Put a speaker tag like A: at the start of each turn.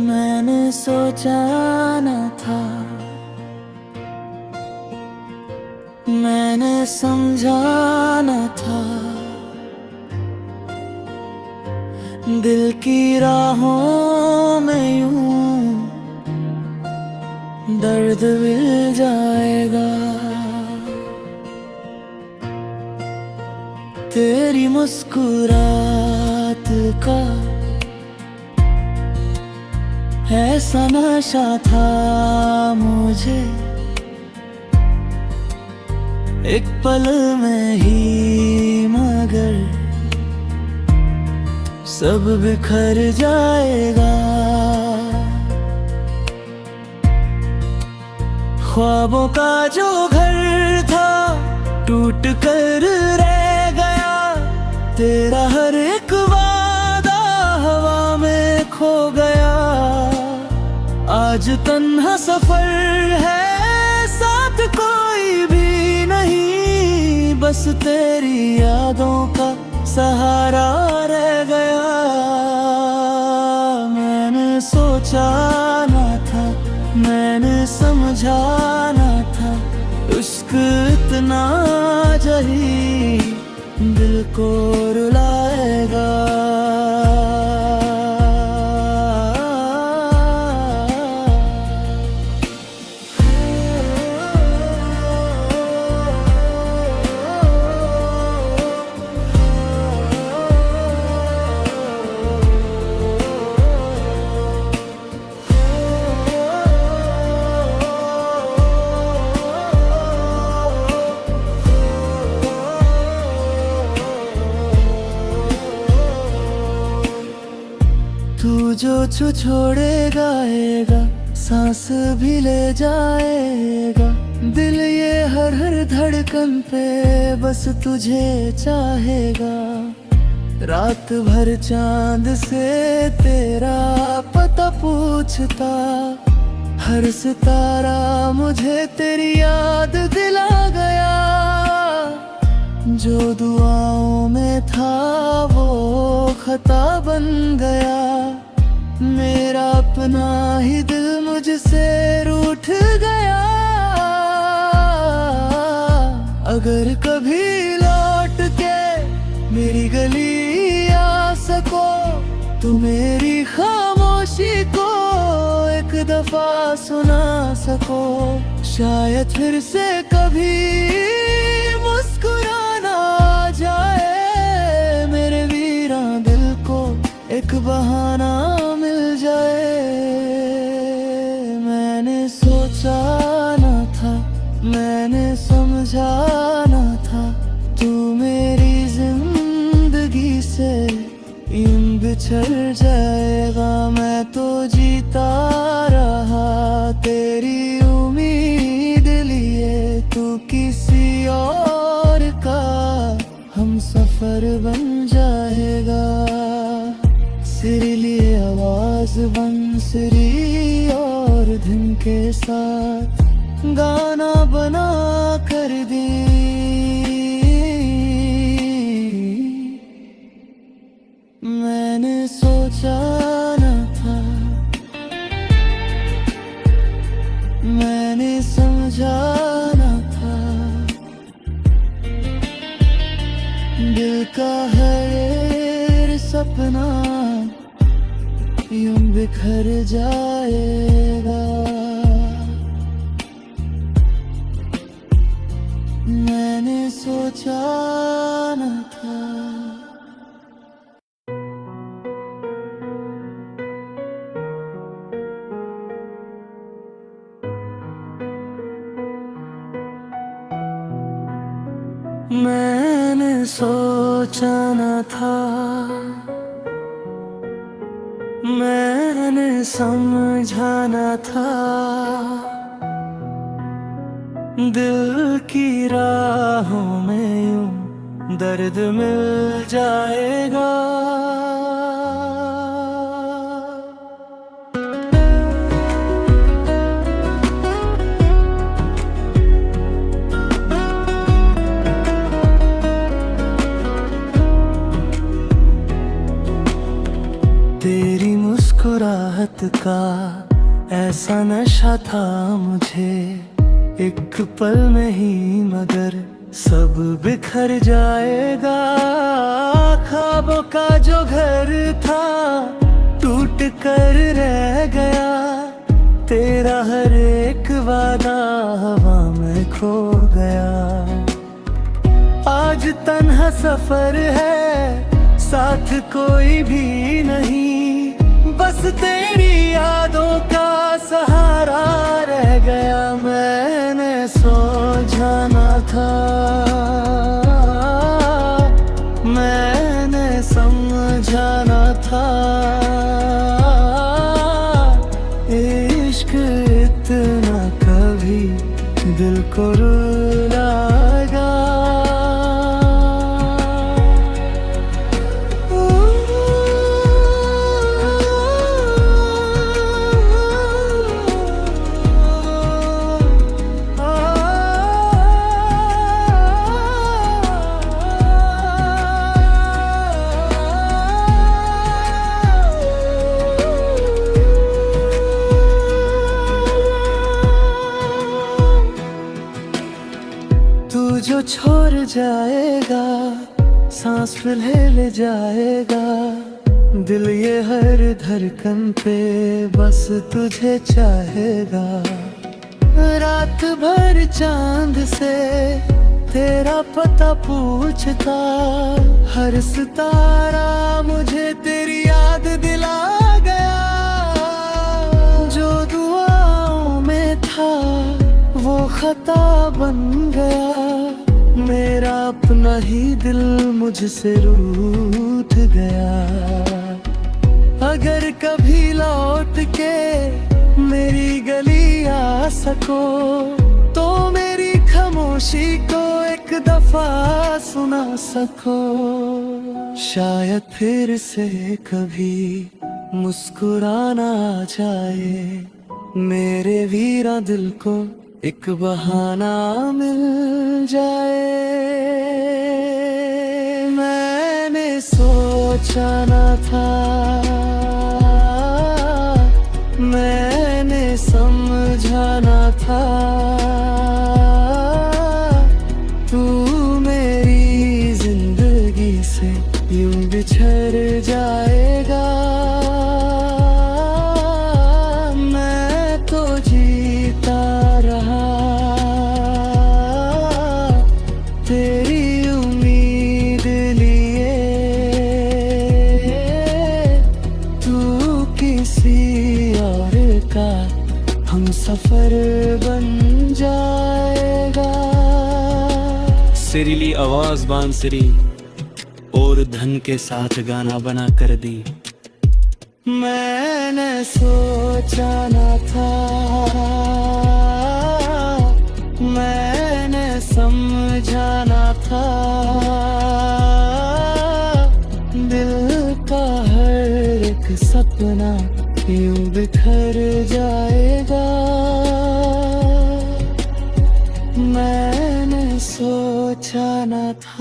A: मैंने सोचा न था, मैंने समझा न था, दिल की राहों में यूं दर्द मिल जाएगा। तेरी मुस्कुराहट का ऐसा नशा था मुझे, एक पल में ही मगर सब बिखर जाएगा। ख्वाबों का जो घर था टूट कर रह गया, तेरा हर एक वादा हवा में खो गया। आज तन्हा सफर है, साथ कोई भी नहीं, बस तेरी यादों का सहारा रह गया। मैंने सोचा न था, मैंने समझा न था, इश्क इतना जही दिल को रुलाएगा। तू जो छोड़ेगा आएगा, सांस भी ले जाएगा। दिल ये हर हर धड़कन पे बस तुझे चाहेगा। रात भर चांद से तेरा पता पूछता, हर सितारा मुझे तेरी याद दिला गया। जो दुआओं में था वो खता बन गया। मेरा अपना ही दिल मुझसे रूठ गया। अगर कभी लौट के मेरी गली आ सको, तो मेरी खामोशी को एक दफा सुना सको। शायद फिर से कभी मुस्कुराना आ जाए, मेरे वीरां दिल को एक बहाना मिल जाए। मैंने सोचा न था, मैंने समझा न था, तू मेरी जिंदगी से यूं बिछड़ जाएगा। मैं तो जीता रहा तेरी उम्मीद लिए, तू किसी और का हम सफर बन जाएगा। सिर लिए आवाज बंसुरी और धुन के साथ गाना बना कर दी। मैंने सोचा न था, मैंने समझा न था, दिल का हर सपना यूं बिखर जाएगा। मैंने सोचा न था। मैंने सोचा न था, मैंने समझा न था, दिल की राहों में यूं दर्द मिल जाएगा। तेरी मुस्कुराहट मुस्कुराहट का ऐसा नशा था मुझे, एक पल में ही मगर सब बिखर जाएगा। ख्वाबों का जो घर था टूट कर रह गया, तेरा हर एक वादा हवा में खो गया। आज तन्हा सफर है, साथ कोई भी नहीं, बस तेरी यादों का सहारा रह गया। मैंने सोचा था, मैंने समझा न था, इश्क इतना कभी दिल को रुलाएगा। तू जो छोड़ जाएगा, सांस फिर ले जाएगा, दिल ये हर धड़कन पे बस तुझे चाहेगा। रात भर चांद से तेरा पता पूछता, हर सितारा मुझे तेरी याद दिला गया। जो दुआओं में था वो खता बन गया, मेरा अपना ही दिल मुझसे रूठ गया। अगर कभी लौट के मेरी गली आ सको, तो मेरी खामोशी को एक दफा सुना सको। शायद फिर से कभी मुस्कुराना आ जाए, मेरे वीरा दिल को एक बहाना मिल जाए। मैंने सोचा न था, मैंने समझा न था, तू मेरी जिंदगी से यूं बिछड़ जाएगा। मैं तो जीता रहा तेरी उम्मीद लिए, तू किसी और का हम सफर बन जाएगा।
B: सिरीली आवाज बांसुरी और धन के साथ गाना बना कर दी।
A: मैंने सोचा न था, मैंने समझा न था, दिल का हर एक सपना यूं बिखर जाएगा। मैंने सोचा न था।